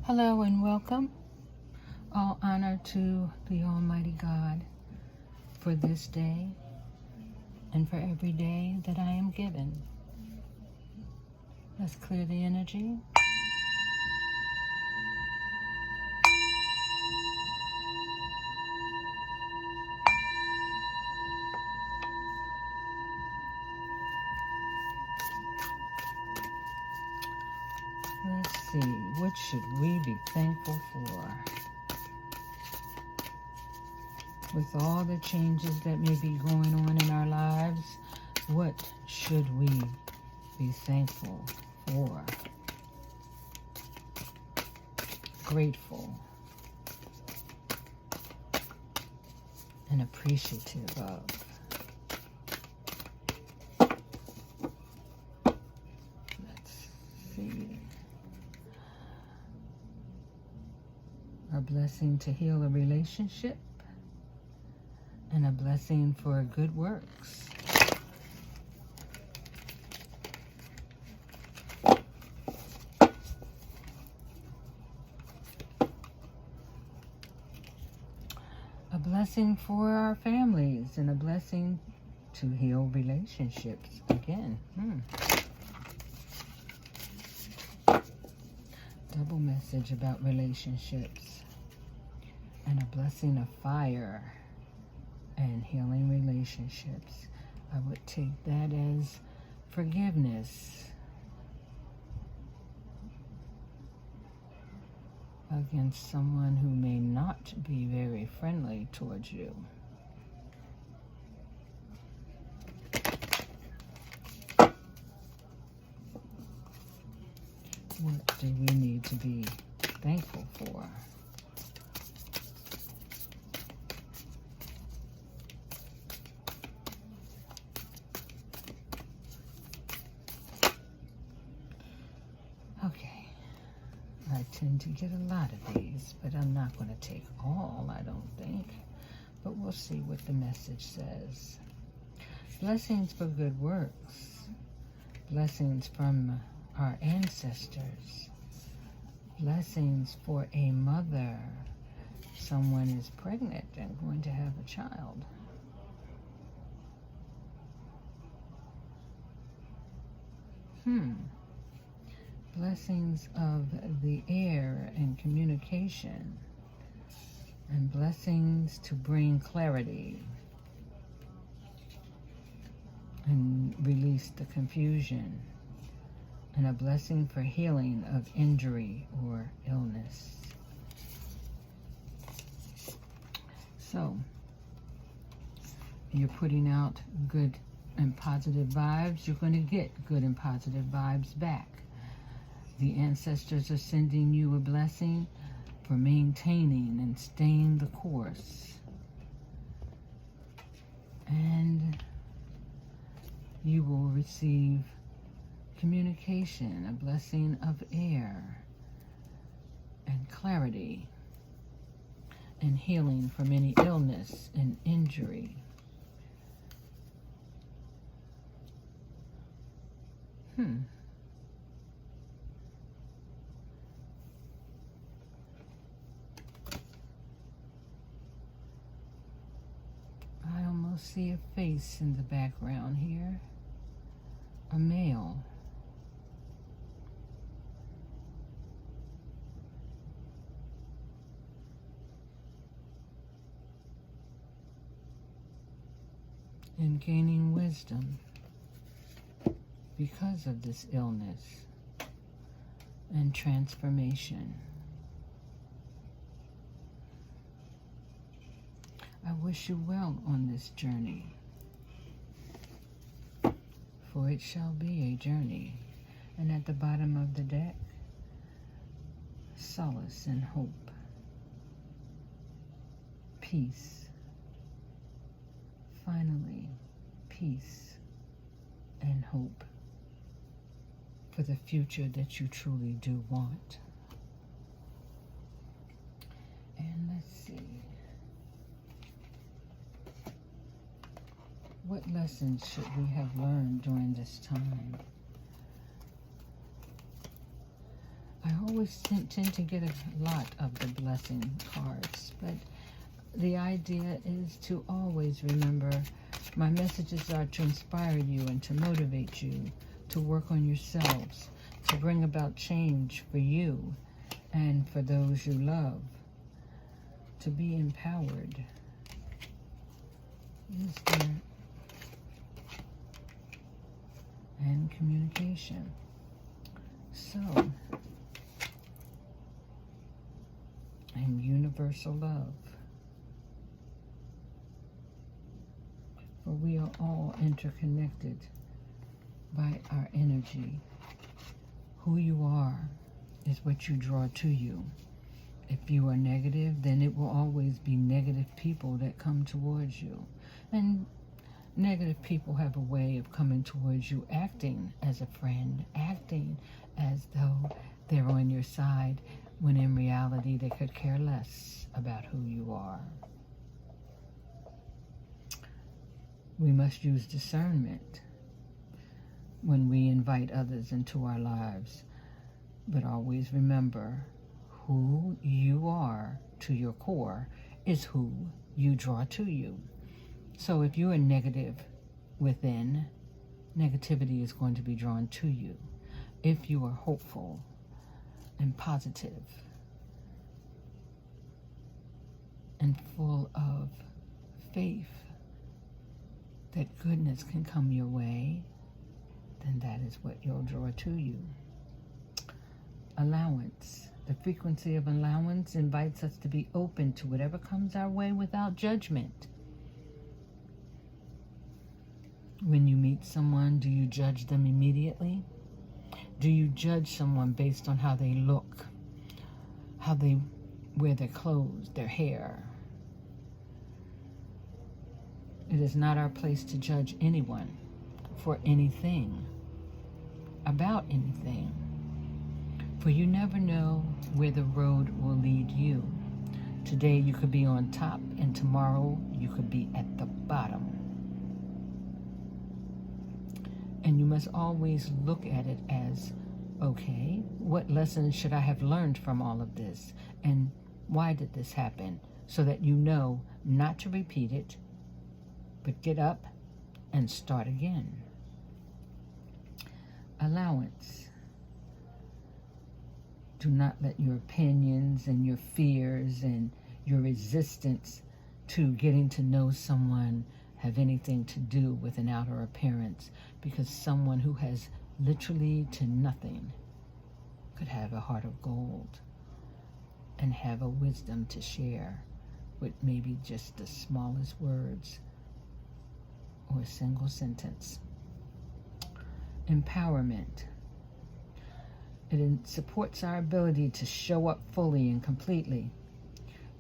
Hello and welcome. All honor to the Almighty God for this day and for every day that I am given. Let's clear the energy. Let's see, what should we be thankful for? With all the changes that may be going on in our lives, what should we be thankful for? Grateful and appreciative of. Let's see. A blessing to heal a relationship and a blessing for good works. A blessing for our families and a blessing to heal relationships again. Double message about relationships and a blessing of fire and healing relationships. I would take that as forgiveness against someone who may not be very friendly towards you. What do we need to be thankful for? Okay, I tend to get a lot of these, but I'm not going to take all, I don't think. But we'll see what the message says. Blessings for good works. Blessings from our ancestors. Blessings for a mother. Someone is pregnant and going to have a child. Blessings of the air and communication, and blessings to bring clarity and release the confusion, and a blessing for healing of injury or illness. So, you're putting out good and positive vibes, you're going to get good and positive vibes back. The ancestors are sending you a blessing for maintaining and staying the course. And you will receive communication, a blessing of air and clarity and healing from any illness and injury. I almost see a face in the background here. A male. And gaining wisdom because of this illness and transformation. I wish you well on this journey, for it shall be a journey. And at the bottom of the deck, solace and hope, peace. Finally, peace and hope for the future that you truly do want. And let's see. What lessons should we have learned during this time? I always tend to get a lot of the blessing cards, but the idea is to always remember my messages are to inspire you and to motivate you to work on yourselves, to bring about change for you and for those you love, to be empowered. Is there and communication. So, and universal love. For we are all interconnected by our energy. Who you are is what you draw to you. If you are negative, then it will always be negative people that come towards you. And negative people have a way of coming towards you, acting as a friend, acting as though they're on your side, when in reality they could care less about who you are. We must use discernment when we invite others into our lives, but always remember who you are to your core is who you draw to you. So if you are negative within, negativity is going to be drawn to you. If you are hopeful and positive and full of faith that goodness can come your way, then that is what you'll draw to you. Allowance. The frequency of allowance invites us to be open to whatever comes our way without judgment. When you meet someone, do you judge them immediately? Do you judge someone based on how they look, how they wear their clothes, their hair? It is not our place to judge anyone for anything, about anything. For you never know where the road will lead you. Today you could be on top, and tomorrow you could be at the bottom. And you must always look at it as, okay, what lessons should I have learned from all of this? And why did this happen? So that you know not to repeat it, but get up and start again. Allowance. Do not let your opinions and your fears and your resistance to getting to know someone have anything to do with an outer appearance, because someone who has literally to nothing could have a heart of gold and have a wisdom to share with maybe just the smallest words or a single sentence. Empowerment. It supports our ability to show up fully and completely,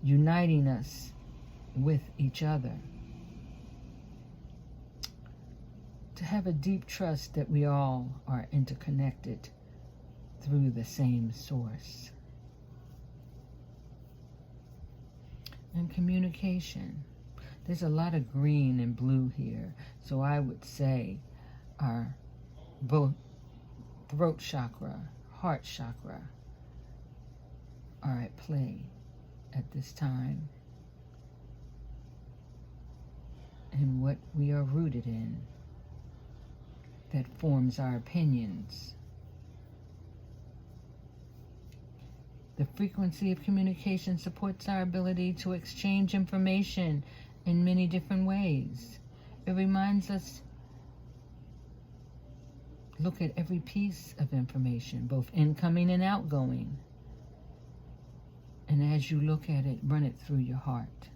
uniting us with each other. To have a deep trust that we all are interconnected through the same source. And communication. There's a lot of green and blue here, so I would say our both throat chakra, heart chakra are at play at this time, and what we are rooted in that forms our opinions. The frequency of communication supports our ability to exchange information in many different ways. It reminds us, look at every piece of information, both incoming and outgoing. And as you look at it, run it through your heart.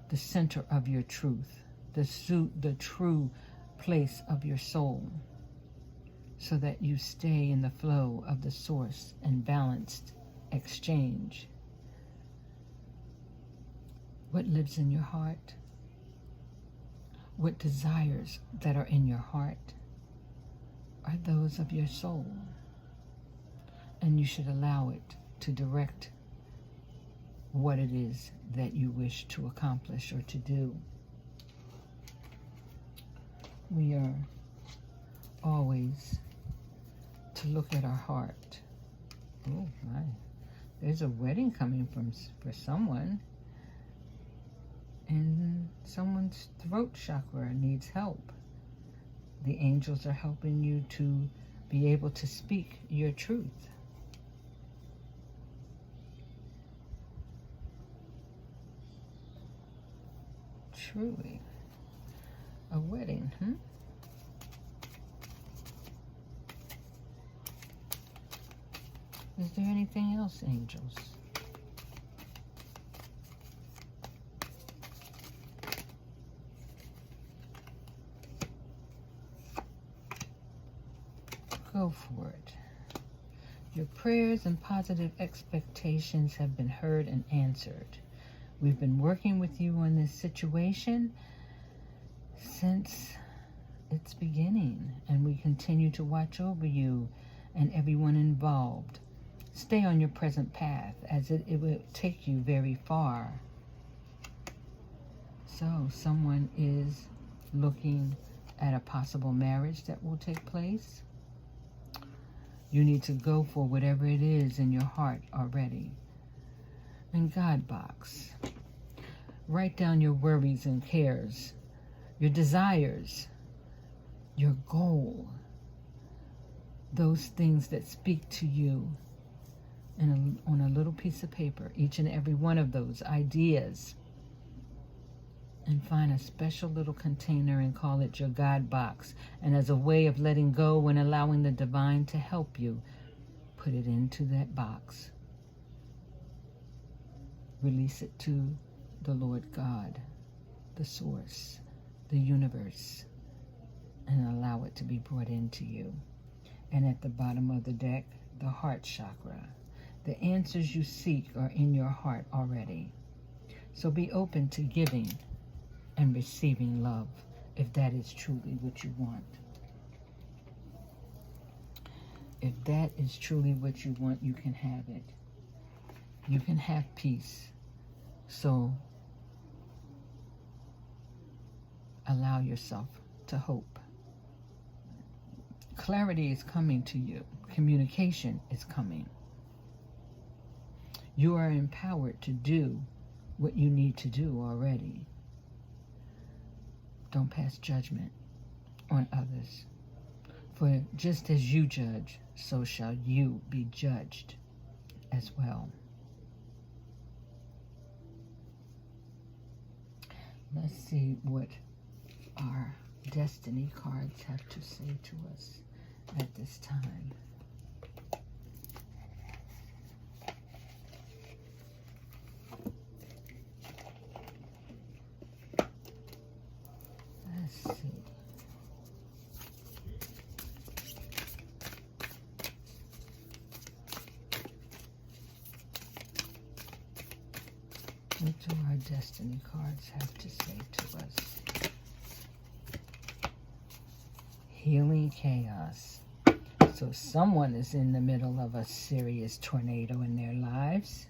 The center of your truth, the true place of your soul, so that you stay in the flow of the source and balanced exchange. What lives in your heart? What desires that are in your heart are those of your soul, and you should allow it to direct what it is that you wish to accomplish or to do. We are always to look at our heart. Oh my, there's a wedding coming for someone, and someone's throat chakra needs help. The angels are helping you to be able to speak your truth. Truly, a wedding, Is there anything else, angels? Go for it. Your prayers and positive expectations have been heard and answered. We've been working with you on this situation since its beginning, and we continue to watch over you and everyone involved. Stay on your present path, as it will take you very far. So, someone is looking at a possible marriage that will take place. You need to go for whatever it is in your heart already. And God box. Write down your worries and cares, your desires, your goal, those things that speak to you on a little piece of paper, each and every one of those ideas, and find a special little container and call it your God box. And as a way of letting go and allowing the divine to help you, put it into that box. Release it to the Lord God, the source, the universe, and allow it to be brought into you. And at the bottom of the deck, the heart chakra. The answers you seek are in your heart already. So be open to giving and receiving love, if that is truly what you want. If that is truly what you want, you can have it. You can have peace. So allow yourself to hope. Clarity is coming to you. Communication is coming. You are empowered to do what you need to do already. Don't pass judgment on others. For just as you judge, so shall you be judged as well. Let's see what our destiny cards have to say to us at this time. Let's see. What do our destiny cards have to say to us? Healing chaos. So someone is in the middle of a serious tornado in their lives,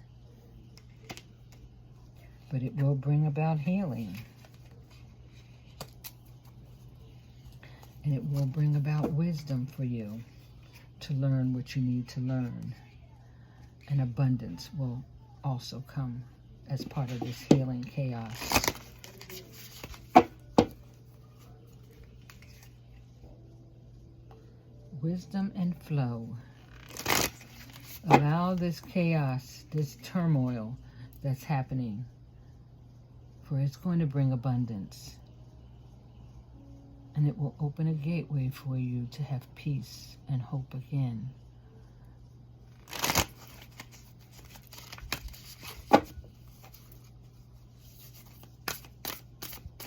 but it will bring about healing. And it will bring about wisdom for you to learn what you need to learn. And abundance will also come as part of this healing chaos. Wisdom and flow. Allow this chaos, this turmoil that's happening, for it's going to bring abundance. And it will open a gateway for you to have peace and hope again.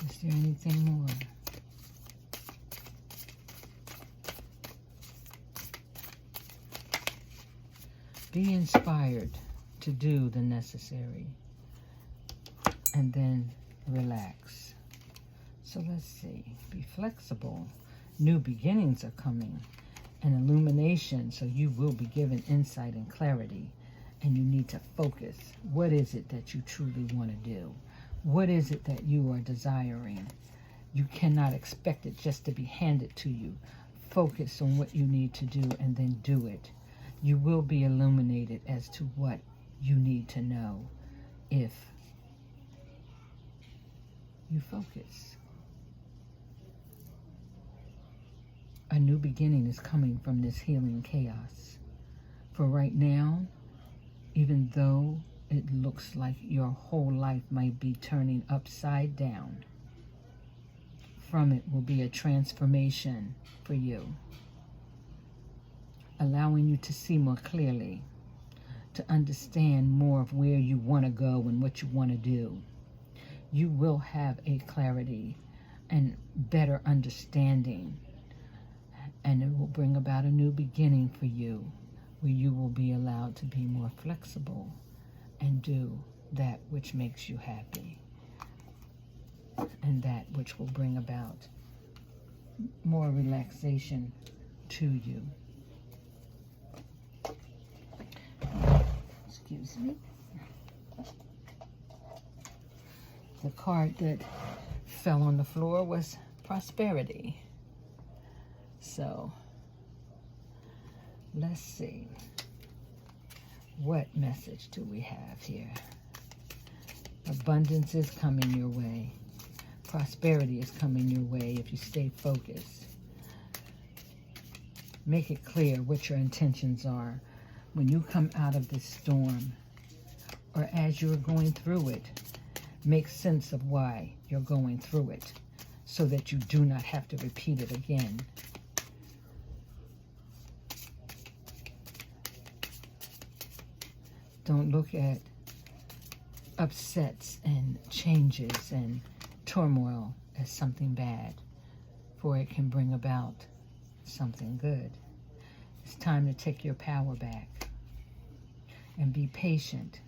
Is there anything more? Be inspired to do the necessary, and then relax. So let's see. Be flexible. New beginnings are coming. An illumination, so you will be given insight and clarity. And you need to focus. What is it that you truly want to do? What is it that you are desiring? You cannot expect it just to be handed to you. focus on what you need to do and then do it. You will be illuminated as to what you need to know if you focus. A new beginning is coming from this healing chaos. For right now, even though it looks like your whole life might be turning upside down, from it will be a transformation for you, allowing you to see more clearly, to understand more of where you want to go and what you want to do. You will have a clarity and better understanding, and it will bring about a new beginning for you, where you will be allowed to be more flexible and do that which makes you happy, and that which will bring about more relaxation to you. Excuse me. The card that fell on the floor was prosperity. So, let's see. What message do we have here? Abundance is coming your way. Prosperity is coming your way if you stay focused. Make it clear what your intentions are when you come out of this storm, or as you're going through it. Make sense of why you're going through it so that you do not have to repeat it again. Don't look at upsets and changes and turmoil as something bad, for it can bring about something good. It's time to take your power back and be patient.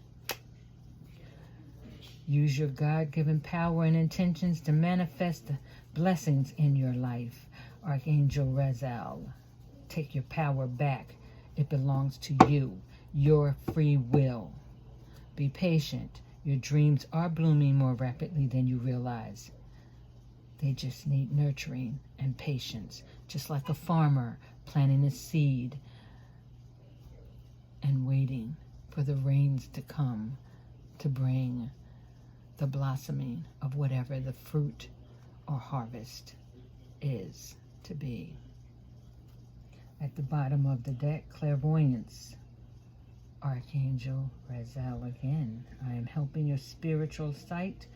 Use your God-given power and intentions to manifest the blessings in your life. Archangel Raziel, take your power back. It belongs to you, your free will. Be patient. Your dreams are blooming more rapidly than you realize. They just need nurturing and patience, just like a farmer planting a seed and waiting for the rains to come to bring the blossoming of whatever the fruit or harvest is to be. At the bottom of the deck, clairvoyance. Archangel Raziel again. I am helping your spiritual sight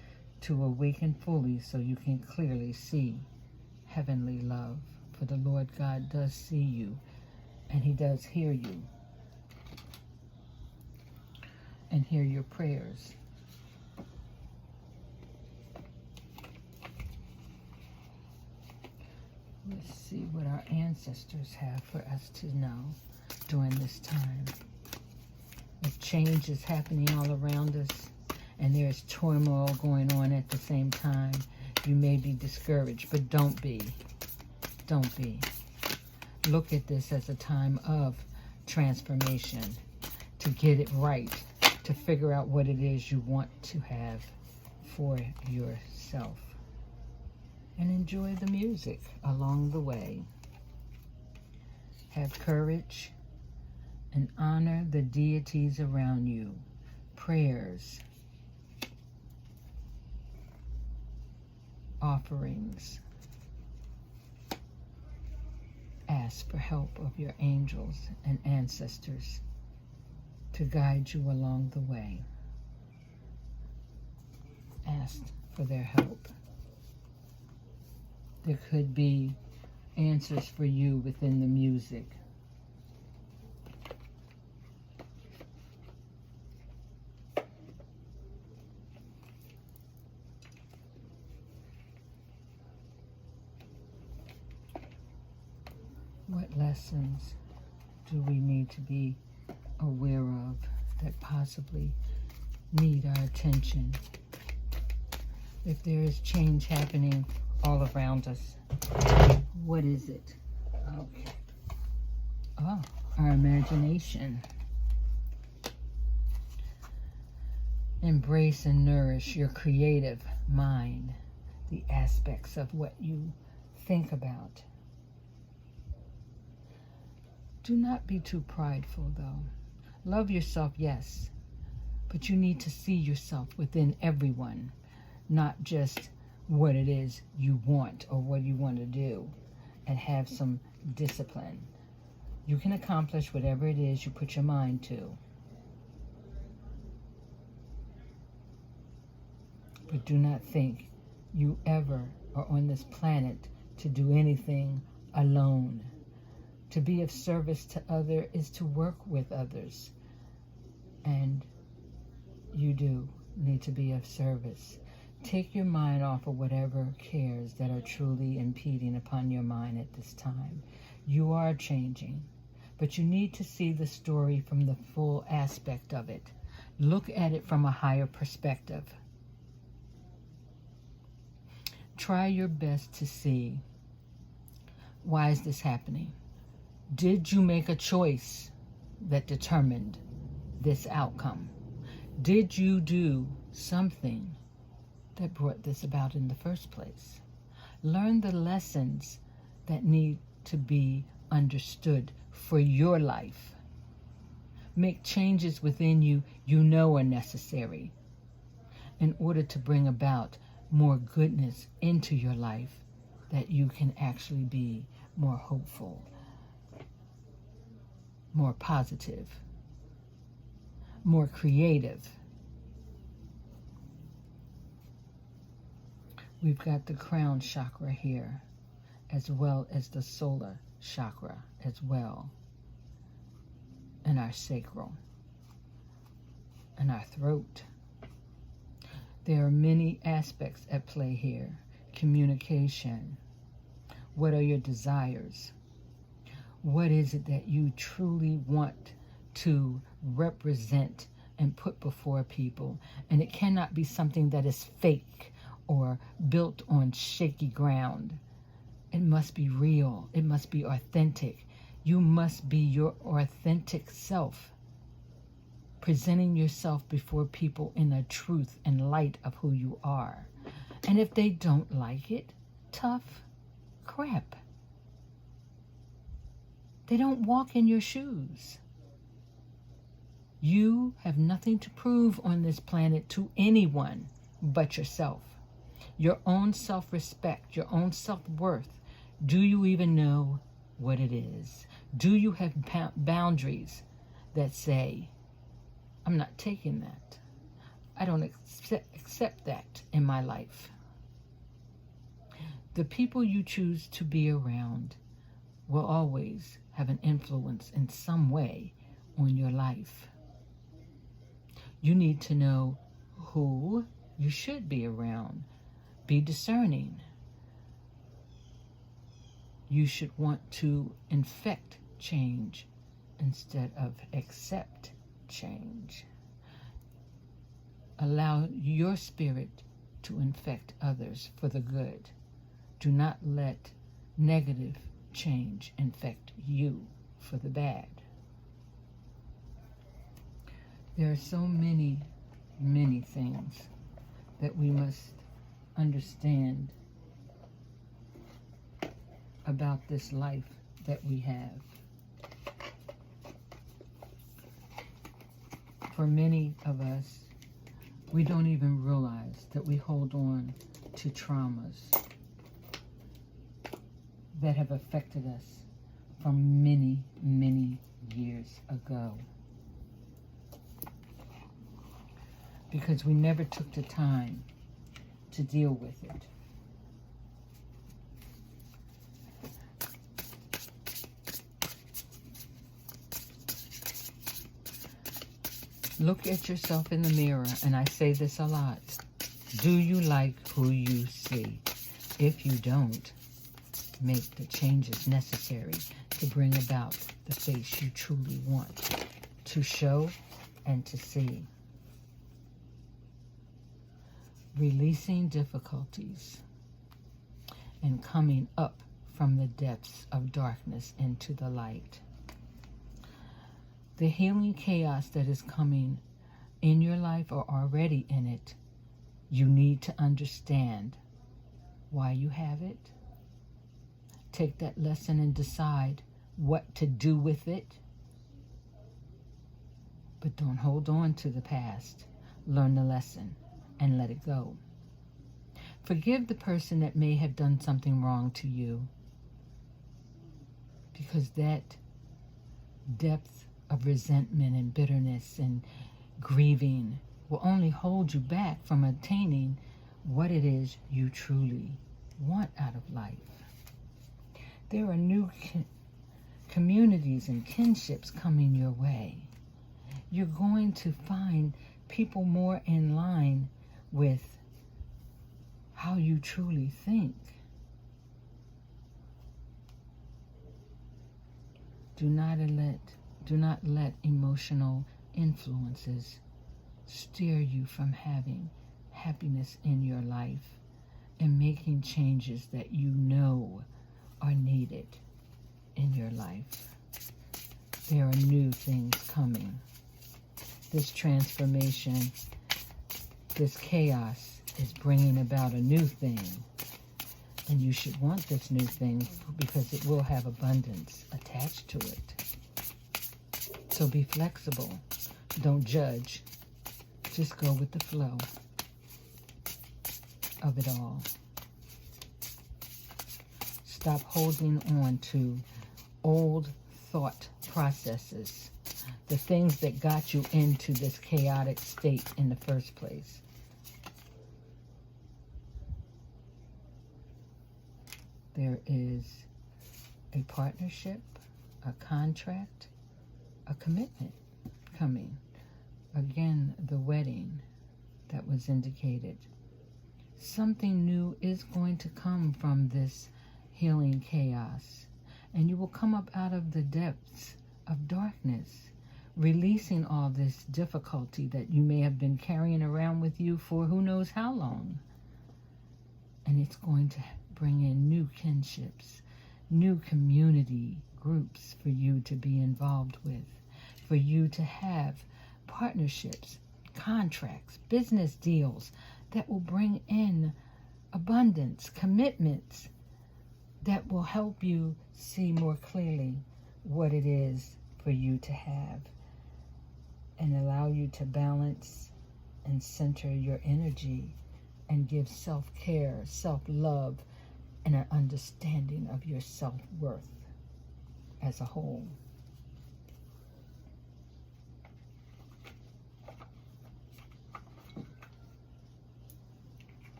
to awaken fully so you can clearly see heavenly love. For the Lord God does see you, and He does hear you and hear your prayers. Let's see what our ancestors have for us to know during this time. If change is happening all around us and there's turmoil going on at the same time, you may be discouraged, but don't be. Don't be. Look at this as a time of transformation, to get it right, to figure out what it is you want to have for yourself. And enjoy the music along the way. Have courage and honor the deities around you. Prayers, offerings. Ask for help of your angels and ancestors to guide you along the way. Ask for their help. There could be answers for you within the music. What lessons do we need to be aware of that possibly need our attention? If there is change happening all around us, what is it? Okay. Oh, our imagination. Embrace and nourish your creative mind, the aspects of what you think about. Do not be too prideful, though. Love yourself, yes, but you need to see yourself within everyone, not just what it is you want or what you want to do, and have some discipline. You can accomplish whatever it is you put your mind to. But do not think you ever are on this planet to do anything alone. To be of service to others is to work with others. And you do need to be of service. Take your mind off of whatever cares that are truly impeding upon your mind at this time. You are changing, but you need to see the story from the full aspect of it. Look at it from a higher perspective. Try your best to see, why is this happening? Did you make a choice that determined this outcome? Did you do something that brought this about in the first place? Learn the lessons that need to be understood for your life. Make changes within you you know are necessary in order to bring about more goodness into your life, that you can actually be more hopeful, more positive, more creative. We've got the crown chakra here, as well as the solar chakra as well, and our sacral, and our throat. There are many aspects at play here. Communication. What are your desires? What is it that you truly want to represent and put before people? And it cannot be something that is fake or built on shaky ground. It must be real. It must be authentic. You must be your authentic self, presenting yourself before people in the truth and light of who you are. And if they don't like it, tough crap. They don't walk in your shoes. You have nothing to prove on this planet to anyone but yourself. Your own self-respect, your own self-worth. Do you even know what it is? Do you have boundaries that say, I'm not taking that. I don't accept that in my life. The people you choose to be around will always have an influence in some way on your life. You need to know who you should be around. Be discerning. You should want to infect change instead of accept change. Allow your spirit to infect others for the good. Do not let negative change infect you for the bad. There are so many, many things that we must understand about this life that we have. For many of us, we don't even realize that we hold on to traumas that have affected us from many, many years ago. Because we never took the time to deal with it. Look at yourself in the mirror, and I say this a lot. Do you like who you see? If you don't, make the changes necessary to bring about the face you truly want to show and to see. Releasing difficulties and coming up from the depths of darkness into the light. The healing chaos that is coming in your life or already in it, you need to understand why you have it. Take that lesson and decide what to do with it. But don't hold on to the past. Learn the lesson and let it go. Forgive the person that may have done something wrong to you, because that depth of resentment and bitterness and grieving will only hold you back from attaining what it is you truly want out of life. There are new communities and kinships coming your way. You're going to find people more in line with how you truly think. Do not let emotional influences steer you from having happiness in your life and making changes that you know are needed in your life. There are new things coming. This transformation, this chaos is bringing about a new thing. And you should want this new thing because it will have abundance attached to it. So be flexible. Don't judge. Just go with the flow of it all. Stop holding on to old thought processes, the things that got you into this chaotic state in the first place. There is a partnership, a contract, a commitment coming. Again, the wedding that was indicated. Something new is going to come from this healing chaos, and you will come up out of the depths of darkness, releasing all this difficulty that you may have been carrying around with you for who knows how long. And it's going to bring in new kinships, new community groups for you to be involved with, for you to have partnerships, contracts, business deals that will bring in abundance, commitments that will help you see more clearly what it is for you to have and allow you to balance and center your energy and give self-care, self-love, and an understanding of your self-worth as a whole.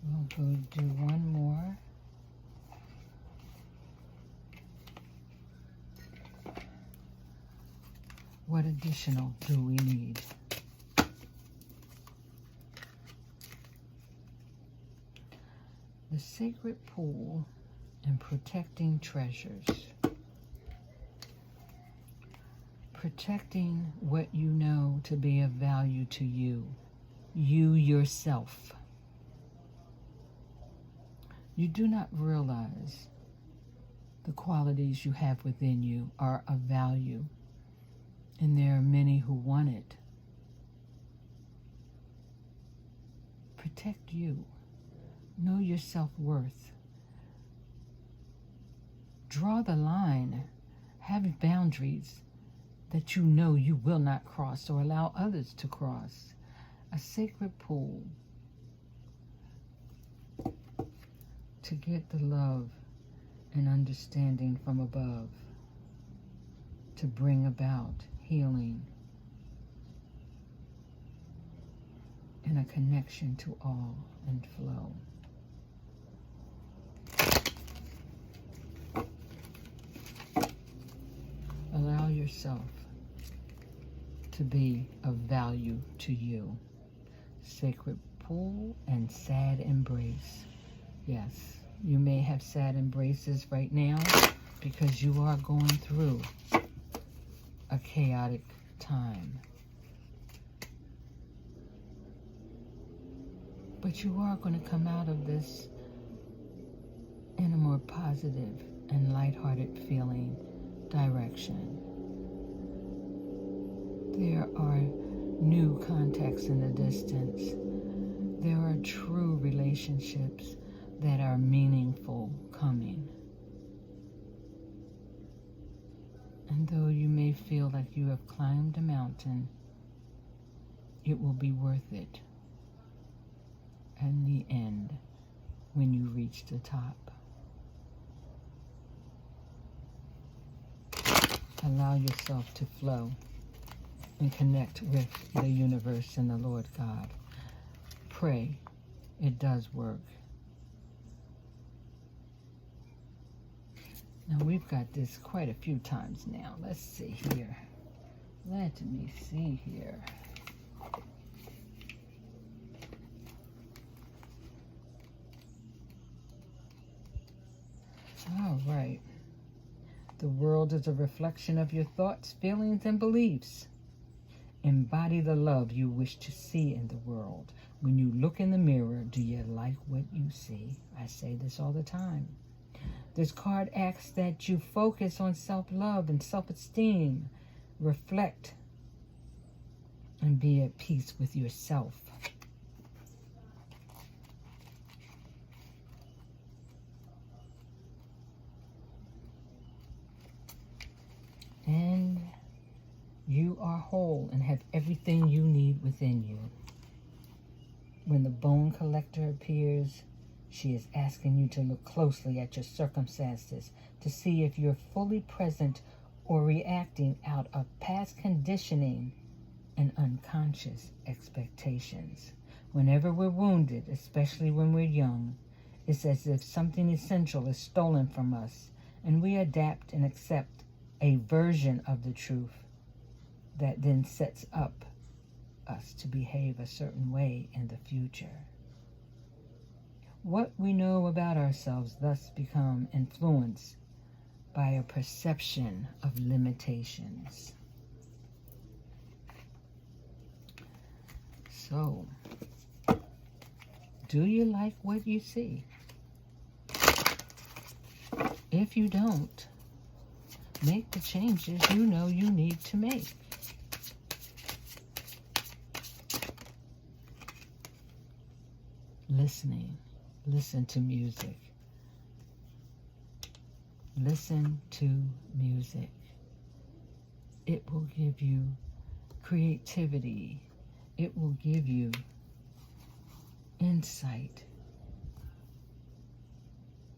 We'll go do one more. What additional do we need? The sacred pool and protecting treasures. Protecting what you know to be of value to you, you yourself. You do not realize the qualities you have within you are of value, and there are many who want it. Protect you. Know your self-worth. Draw the line. Have boundaries that you know you will not cross or allow others to cross. A sacred pool to get the love and understanding from above, to bring about healing and a connection to all and flow. Allow yourself to be of value to you. Sacred pool and sad embrace. Yes, you may have sad embraces right now because you are going through a chaotic time. But you are going to come out of this in a more positive and lighthearted feeling direction. There are new contacts in the distance. There are true relationships that are meaningful coming. And though you may feel like you have climbed a mountain, it will be worth it in the end when you reach the top. Allow yourself to flow and connect with the universe and the Lord God. Pray. It does work. Now, we've got this quite a few times now. Let's see here. Let me see here. All right. The world is a reflection of your thoughts, feelings, and beliefs. Embody the love you wish to see in the world. When you look in the mirror, do you like what you see? I say this all the time. This card asks that you focus on self-love and self-esteem. Reflect and be at peace with yourself. And you are whole and have everything you need within you. When the bone collector appears, she is asking you to look closely at your circumstances to see if you're fully present or reacting out of past conditioning and unconscious expectations. Whenever we're wounded, especially when we're young, it's as if something essential is stolen from us, and we adapt and accept a version of the truth that then sets up us to behave a certain way in the future. What we know about ourselves thus become influenced by a perception of limitations. So, do you like what you see? If you don't, make the changes you know you need to make. Listening. Listen to music. Listen to music. It will give you creativity. It will give you insight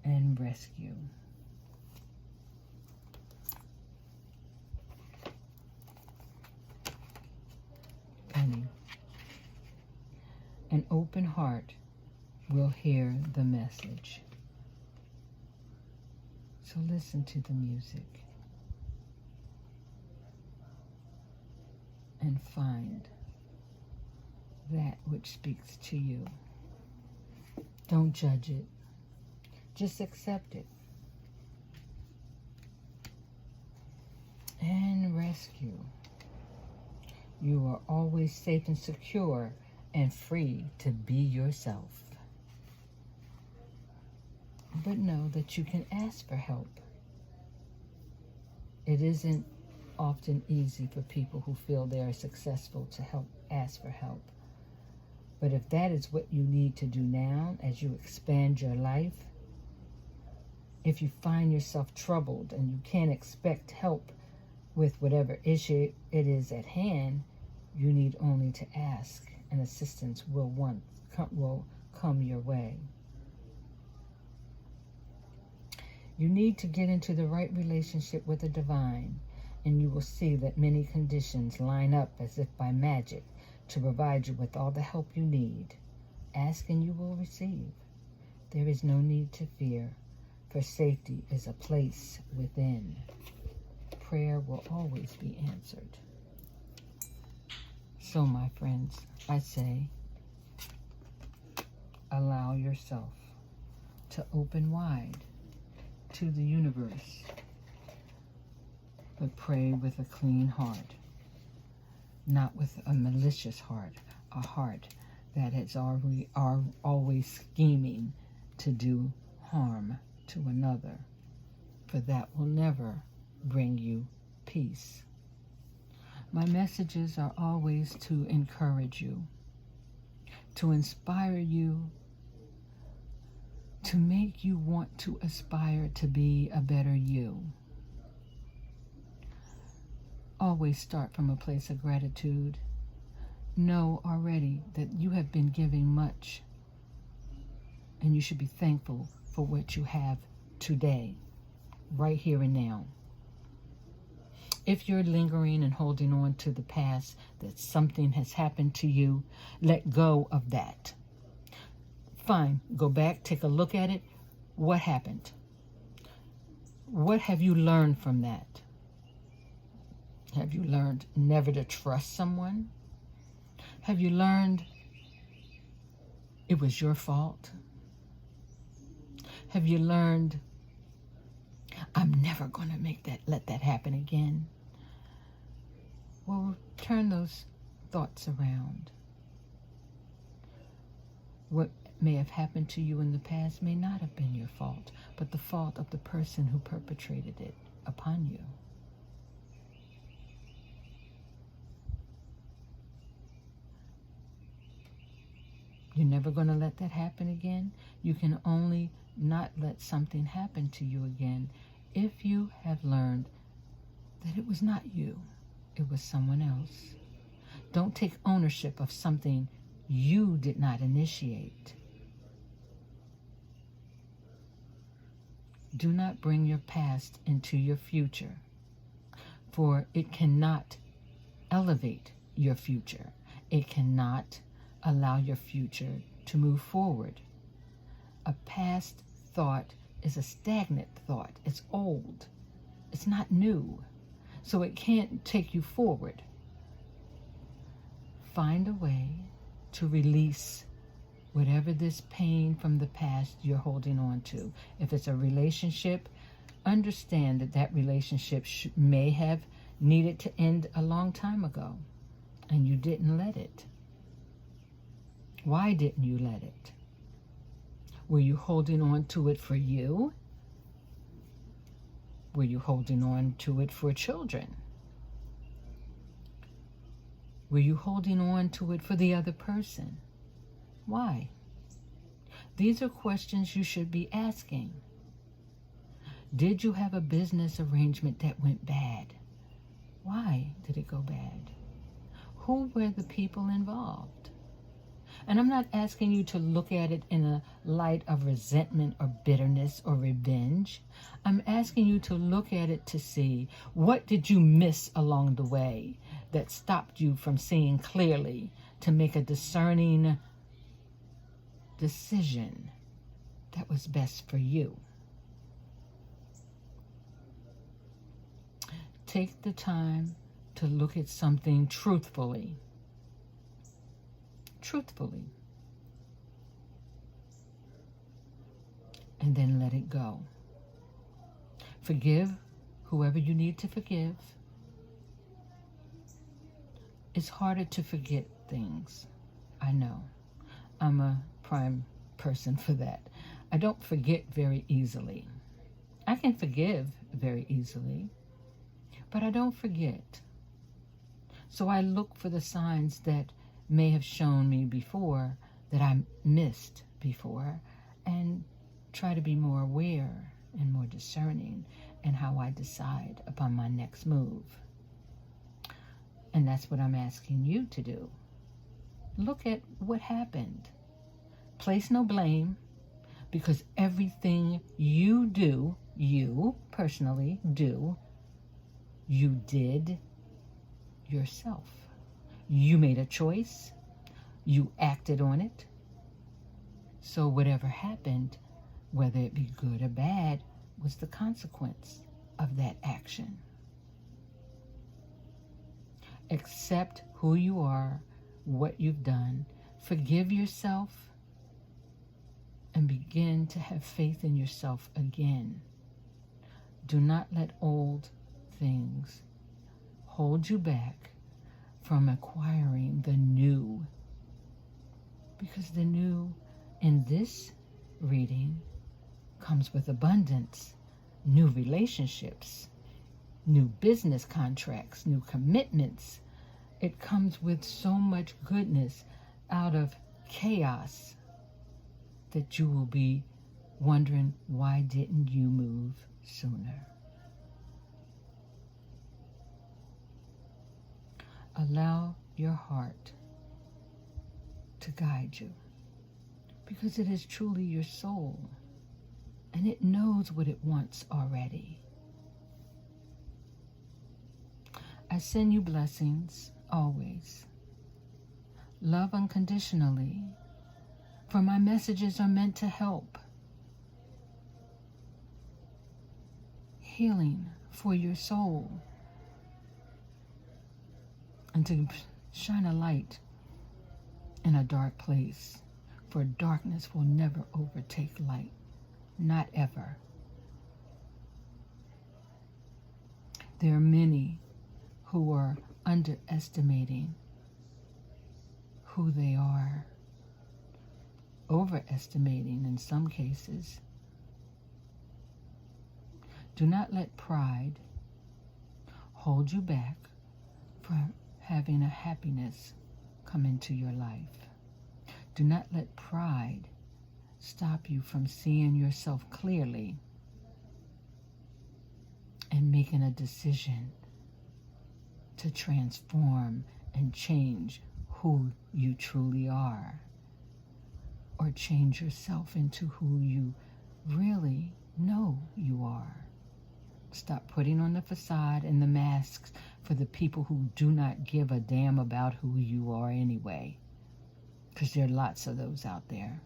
and rescue. Penny. An open heart will hear the message. So listen to the music and find that which speaks to you. Don't judge it. Just accept it. And rescue. You are always safe and secure and free to be yourself. But know that you can ask for help. It isn't often easy for people who feel they are successful to ask for help. But if that is what you need to do now as you expand your life, if you find yourself troubled and you can't expect help with whatever issue it is at hand, you need only to ask, and assistance will come your way. You need to get into the right relationship with the divine, and you will see that many conditions line up as if by magic to provide you with all the help you need. Ask and you will receive. There is no need to fear, for safety is a place within. Prayer will always be answered. So, my friends, I say, allow yourself to open wide to the universe, but pray with a clean heart, not with a malicious heart, a heart that is always scheming to do harm to another, for that will never bring you peace. My messages are always to encourage you, to inspire you, to make you want to aspire to be a better you. always start from a place of gratitude. Know already that you have been giving much, and you should be thankful for what you have today, right here and now. If you're lingering and holding on to the past, that something has happened to you, let go of that. Fine, go back, take a look at it. What happened? What have you learned from that? Have you learned never to trust someone? Have you learned it was your fault? Have you learned I'm never going to let that happen again? Well, turn those thoughts around. What may have happened to you in the past may not have been your fault, but the fault of the person who perpetrated it upon you. You're never going to let that happen again. You can only not let something happen to you again if you have learned that it was not you, it was someone else. Don't take ownership of something you did not initiate. Do not bring your past into your future, for it cannot elevate your future. It cannot allow your future to move forward. A past thought is a stagnant thought. It's old. It's not new. So it can't take you forward. Find a way to release whatever this pain from the past you're holding on to. If it's a relationship, understand that that relationship may have needed to end a long time ago, and you didn't let it. Why didn't you let it? Were you holding on to it for you? Were you holding on to it for children? Were you holding on to it for the other person? Why? These are questions you should be asking. Did you have a business arrangement that went bad? Why did it go bad? Who were the people involved? And I'm not asking you to look at it in a light of resentment or bitterness or revenge. I'm asking you to look at it to see, what did you miss along the way that stopped you from seeing clearly to make a discerning decision that was best for you? Take the time to look at something truthfully. And then let it go. Forgive whoever you need to forgive. It's harder to forget things. I know. I'm a prime person for that. I don't forget very easily. I can forgive very easily, but I don't forget. So I look for the signs that may have shown me before that I missed before, and try to be more aware and more discerning in how I decide upon my next move. And that's what I'm asking you to do. Look at what happened. Place no blame, because everything you do, you personally do, you did yourself. You made a choice. You acted on it. So whatever happened, whether it be good or bad, was the consequence of that action. Accept who you are, what you've done. Forgive yourself and begin to have faith in yourself again. Do not let old things hold you back from acquiring the new, because the new in this reading comes with abundance, new relationships, new business contracts, new commitments. It comes with so much goodness out of chaos that you will be wondering, why didn't you move sooner? Allow your heart to guide you, because it is truly your soul, and it knows what it wants already. I send you blessings always. Love unconditionally, for my messages are meant to help. Healing for your soul, and to shine a light in a dark place, for darkness will never overtake light, not ever. There are many who are underestimating who they are, overestimating in some cases. Do not let pride hold you back from having a happiness come into your life. Do not let pride stop you from seeing yourself clearly and making a decision to transform and change who you truly are, or change yourself into who you really know you are. Stop putting on the facade and the masks for the people who do not give a damn about who you are anyway, because there are lots of those out there.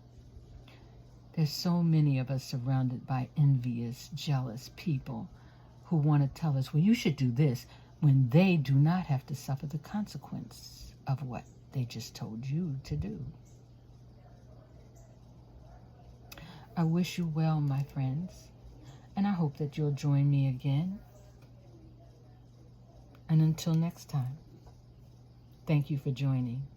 There's so many of us surrounded by envious, jealous people who want to tell us, well, you should do this, when they do not have to suffer the consequence of what they just told you to do. I wish you well, my friends, and I hope that you'll join me again. And until next time, thank you for joining.